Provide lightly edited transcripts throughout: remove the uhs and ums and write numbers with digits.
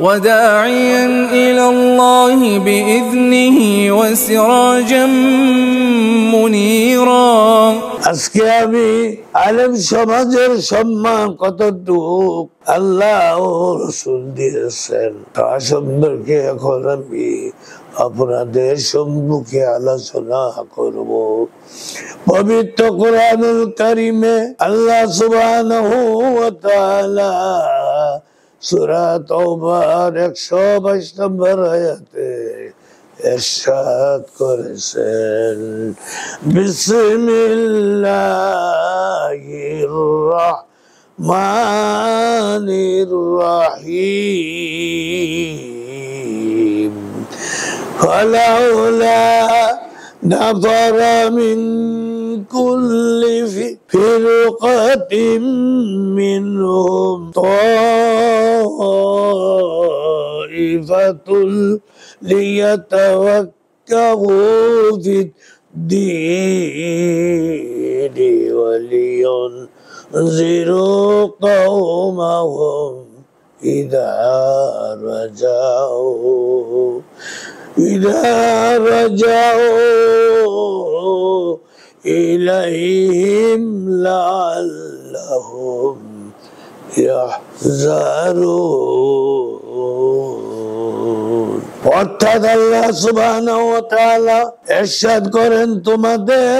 وداعيا إلى الله بإذنه وسراجا منيرا আজকে আমি আলেম সমাজের সম্মান কতটুক আল্লাহ ও রাসূল দিয়েছেন তা সম্পর্কে এখন আমি আপনাদের সম্মুখে আলোচনা করব। পবিত্র কোরআনুল কারীমে আল্লাহ সুবহানাহু ওয়া তাআলা সূরা তাওবার 122 নম্বর আয়াতে ইরশাদ করেছেন, বিসমিল্লাহির রাহমানির রাহিম, ফালাউলা নাফারা মিন কুল্লি ফিরকাতিন মিনহুম তাইফাতুল ليتفقهوا في الدين ولينذروا قومهم إذا رجعوا إليهم لعلهم يحذرون। অর্থাৎ আল্লাহ সুবহানাহু ওয়া তাআলা ইরশাদ করেন, তোমাদের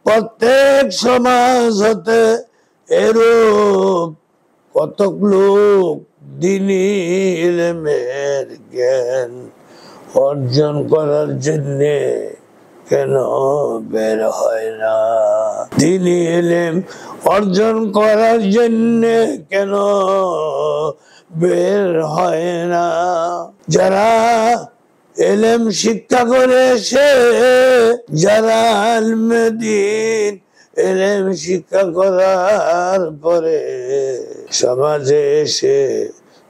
প্রত্যেক সমাজ হতে এরূপ কতক লোক দ্বীনি ইলমের জ্ঞান অর্জন করার জন্য কেন বের হয় না? দ্বীনি ইলম অর্জন করার জন্য কেন বের হয় না? যারা ইলম শিক্ষা করে এসে, যারা আলেমে দ্বীন ইলম শিক্ষা করার পরে সমাজে এসে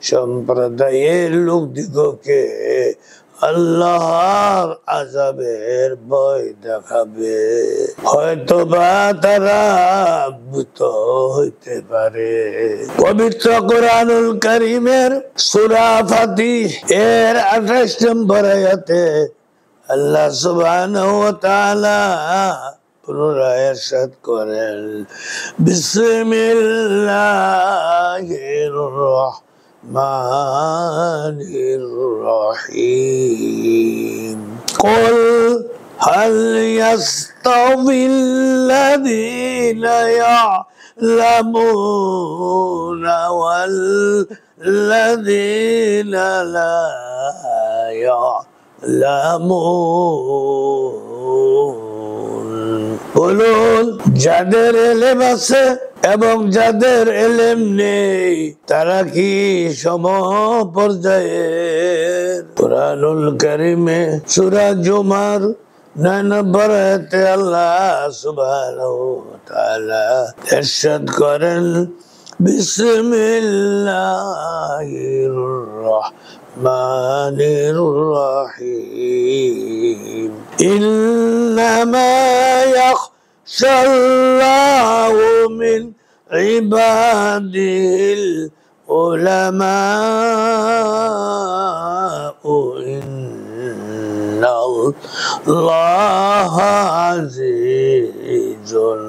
সম্প্রদায়ের লোকদিগকে আল্লাহর আযাবের ভয় দেখাবে, হয়তো বা তারা ভূত হইতে পারে। পবিত্র কোরআনুল কারীমের সূরা ফাতিহ এর 28 নম্বর আয়াতে আল্লাহ সুবহানাহু ওয়া তাআলা পুনরায় ইরশাদ করেন, বিসমিল্লাহির রাহমানির রাহিম, কুল হাল ইয়াস্তাবিল্লাযীনা ইয়া'লামুনা ওয়াল্লাযীনা লা ইয়া'লামুন। বলুন, যাদের ইলম আছে এবং যাদের ইলম নেই তারা কি সমপর্যায়ের? কুরআনুল কারীমে সূরা জুমার 9 নম্বর আয়াতে আল্লাহ সুবহানাহু ওয়া তাআলা ইরশাদ করেন, বিসমিল্লাহির রাহমানির রাহিম, ইন্নামা ইয়াখশাল্লাহু মিন ইবাদিল উলামা, ইন্নাল্লাহা আজিজুন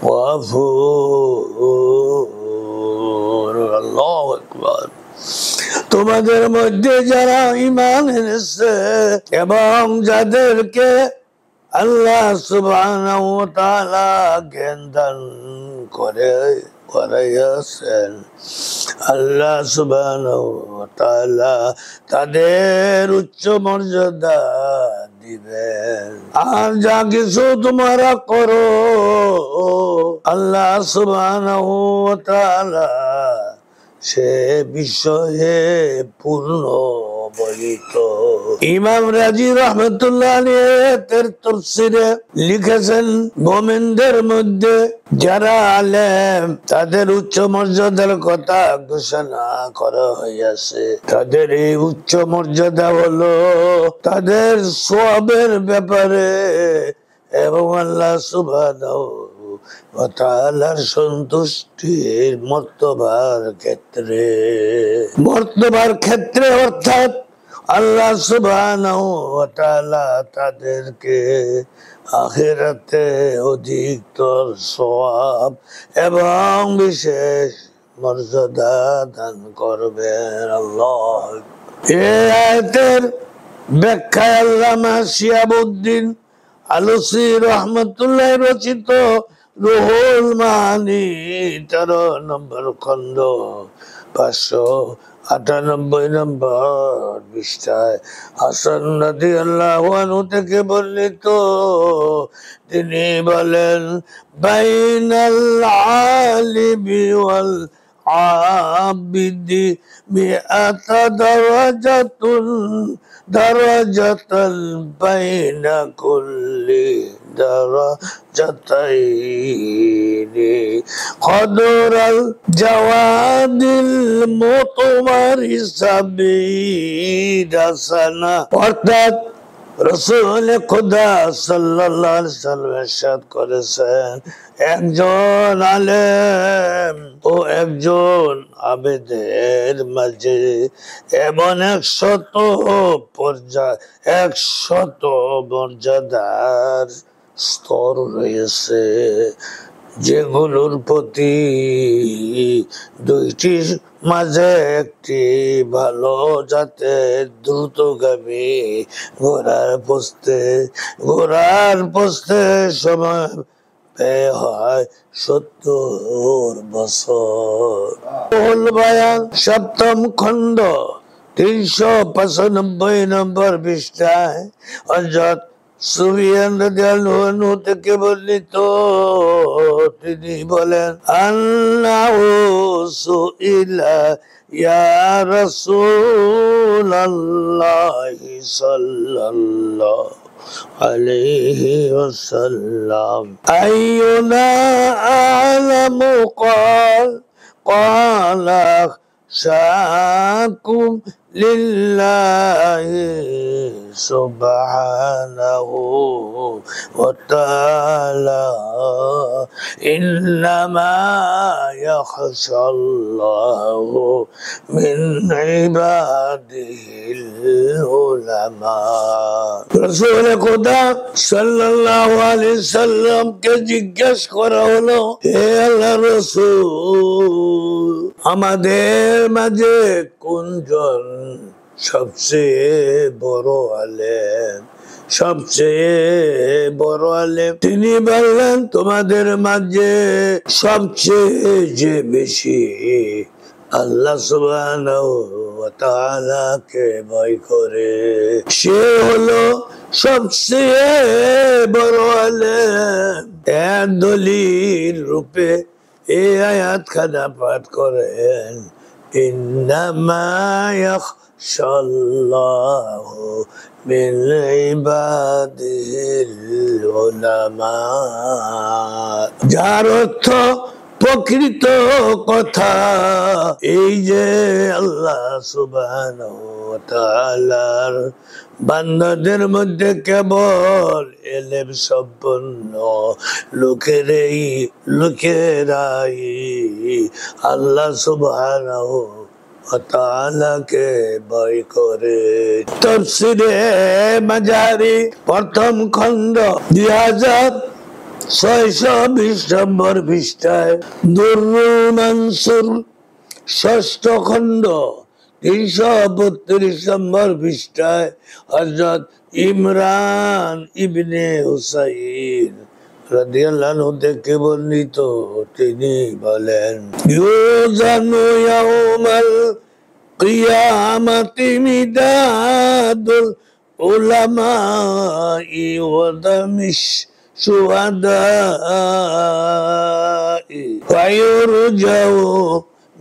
গফুর। আল্লাহু আকবার। তোমাদের মধ্যে যারা ঈমান এনেছে এবং যাদেরকে আল্লাহ সুবহানাহু ওয়া তাআলা জ্ঞান দান করাইয়াছেন, আল্লাহ সুবহানাহু ওয়া তাআলা তাদের উচ্চ মর্যাদা দিবেন। আর যা কিছু তোমরা করো আল্লাহ সুবহানাহু ওয়া তাআলা সে বিষয়ে পূর্ণ অবহিত। ইমাম রাজি রহমতুল্লাহ আলাইহি তাফসীরে লিখেছেন, মুমিনদের মধ্যে যারা আলেম তাদের উচ্চ মর্যাদার কথা ঘোষণা করা হয়েছে। তাদের এই উচ্চ মর্যাদা হলো তাদের সওয়াবের ব্যাপারে এবং আল্লাহ সুবহানাহু ওয়া তাআলার সন্তুষ্টির মর্তবার ক্ষেত্রে অর্থাৎ আল্লাহ সুবহানাহু ওয়া তাআলা তাদেরকে আখিরাতে অধিকতর সওয়াব এবং বিশেষ মর্যাদা দান করবেন আল্লাহ। এই আয়াতের ব্যাখ্যায় আল্লামা শিহাবুদ্দিন আলুসি রহমতুল্লাহ রচিত রুহুল মানি 13 নম্বর খণ্ড 598 নম্বর পৃষ্ঠায় হাসান রাদিয়াল্লাহু আনহু থেকে বর্ণিত, তিনি বলেন, বাইনাল আলিমি ওয়াল আবিদি মিআতা দারাজাতান বাইনা কুল্লি দারাজাতাইনি কদরাল জাওয়াদিল মুতমারিসা বিদাসানা। অর্থাৎ রাসূল খুদা সাল্লাল্লাহু আলাইহি ওয়াসাল্লাম ইরশাদ করেছেন, একজন আলেম ও একজন আবেদের মাঝে এমন 100 মর্যাদার স্তর রয়েছে, যেগুলোর প্রতি দুইটির মাঝে একটি ভালো জাতের দ্রুতগামী ঘোড়ার পোস্তে সময় ব্যয় হয় 70 বছর। বয়ান 7ম খণ্ড 395 নম্বর পৃষ্ঠায় হযরত সুফিয়ান রাদিয়াল্লাহু আনহু থেকে বর্ণিত, তিনি বলেন, আন্নাহু সুইলা ইয়া রাসূলুল্লাহি সাল্লাল্লাহু আলাইহি ওয়াসাল্লাম আইয়ুনা আ'লামু ক্বালা শাকুম লিল্লাহি সুবহানাহু ওয়া তাআলা ইন্নামা ইয়াখশাল্লাহু মিন ইবাদিহিল উলামা। রাসূল খুদা সাল্লাল্লাহু আলাইহি সাল্লাম কে জিজ্ঞেস করা হলো, হে আল্লাহর রাসূল, আমাদের মাঝে কোনজন সবচেয়ে বড় আলেম? তিনি বললেন, তোমাদের মাঝে সবচেয়ে যে বেশি আল্লাহ সুবহানাহু ওয়া তাআলাকে ভয় করে সে হলো সবচেয়ে বড় আলেম। এর দলিল রূপে এই আয়াত খানা পাঠ করেন, ইন্নামা ইয়াখশাল্লাহু মিন ইবাদিহিল উলামা, যার অর্থ প্রকৃত কথা এই যে আল্লাহ সুবহানাহু ওয়া তাআলার বান্দাদের মধ্যে কেবল ইলম সম্পন্ন লোকেরাই আল্লাহ সুবহানাহু ওয়া তাআলাকে ভয় করে। তাফসীরে মাজারি 1ম খণ্ড 2620 নম্বর পৃষ্ঠায়, দুররুল মানসুর 6ষ্ঠ খণ্ড 332 নম্বর পৃষ্ঠায় হযরত ইমরান ইবনে হুসাইন রাদিয়াল্লাহু আনহু থেকে বর্ণিত, তিনি বলেন, ইউজানু ইয়াউমাল কিয়ামাতি মিদাদুল উলামাই ওয়া দামিশ শুহাদাই ওয়া ইউরজাউ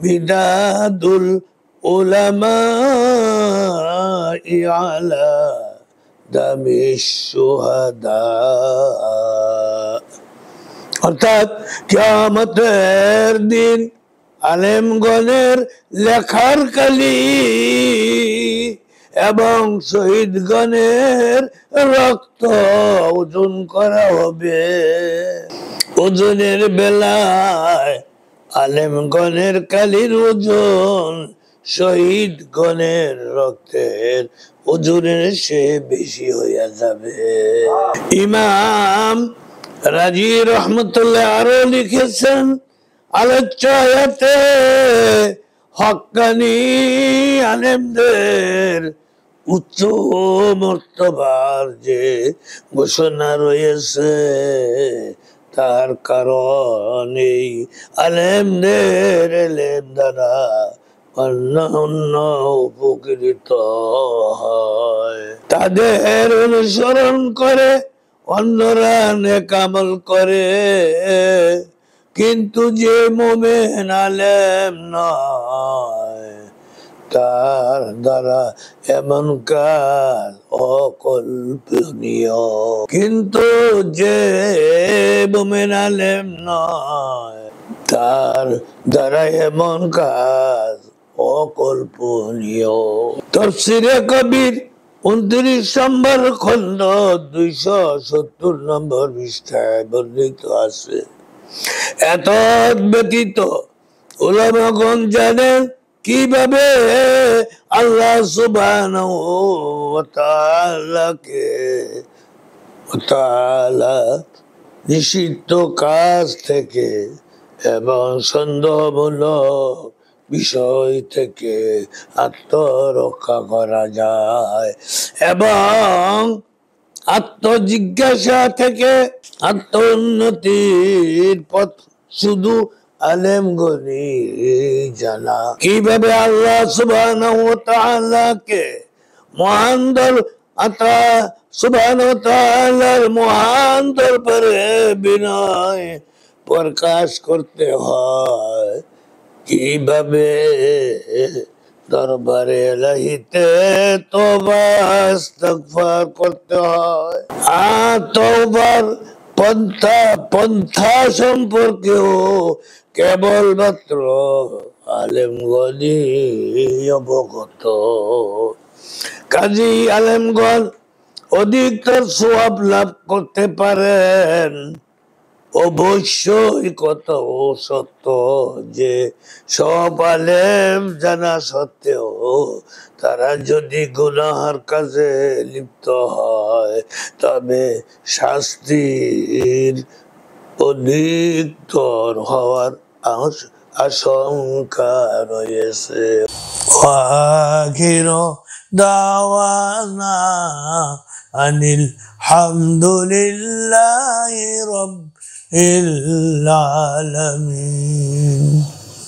মিদাদুল উলামাই আলা দামিশ শুহাদা। অর্থাৎ কিয়ামতের দিন আলেমগণের লেখার কালি এবং শহীদগণের রক্ত ওজন করা হবে ওজনের বেলায় আলেমগণের কালির ওজন শহীদ গণের রক্তের ওজনের সে বেশি হইয়া যাবে। ইমাম রাজি রহমতুল্লাহ আরো লিখেছেন আলোচ্য আয়াতে হক্কানি আলেমদের উচ্চ মর্তবার যে ঘোষণা রয়েছে তার কারণে আলেমদের এলেম দ্বারা অন্য উপকৃত হয়। তাদের অনুসরণ করে অন্যরা নেক আমল করে, কিন্তু যে মুমিন আলেম নয় তার দ্বারা এমন কাজ অকল্পনীয়। কিন্তু যে মুমিন আলেম নয় তার দ্বারা এমন কাজ অকল্পনীয়। তাফসীরে কবির 29 নম্বর খণ্ড 270 নম্বর পৃষ্ঠায় বর্ণিত আছে। এত ব্যতীত উলামাগণ জানেন কিভাবে আল্লাহ সুবহানাহু ওয়া তাআলা নিষিদ্ধ কাজ থেকে এবং সন্দেহমূলক বিষয় থেকে আত্মরক্ষা করা যায় এবং আত্মজিজ্ঞাসা থেকে আত্ম উন্নতির পথ শুধু আলেমগণই জানা। কিভাবে আল্লাহ সুবহানাহু ওয়া তাআলাকে মহান সুবহানাহু ওয়া তাআলার মহান দরবারে বিনয় প্রকাশ করতে হয়, কিভাবে দরবারে ইলাহিতে তওবা ইস্তিগফার করতে হয়। আর তওবার পন্থা সম্পর্কেও কেবলমাত্র আলেমগণই অবগত। কাজী আলেমগণ অধিকতর সওয়াব লাভ করতে পারেন। অবশ্যই কত সত্য যে সব আলেম জানা সত্ত্বেও তারা যদি গুনাহের কাজে লিপ্ত হয় তবে শাস্তির অধিকতর হওয়ার আশঙ্কা রয়েছে। আখির দাওয়ানা আনিল হামদুলিল্লাহি রাব্বিল আলামিন।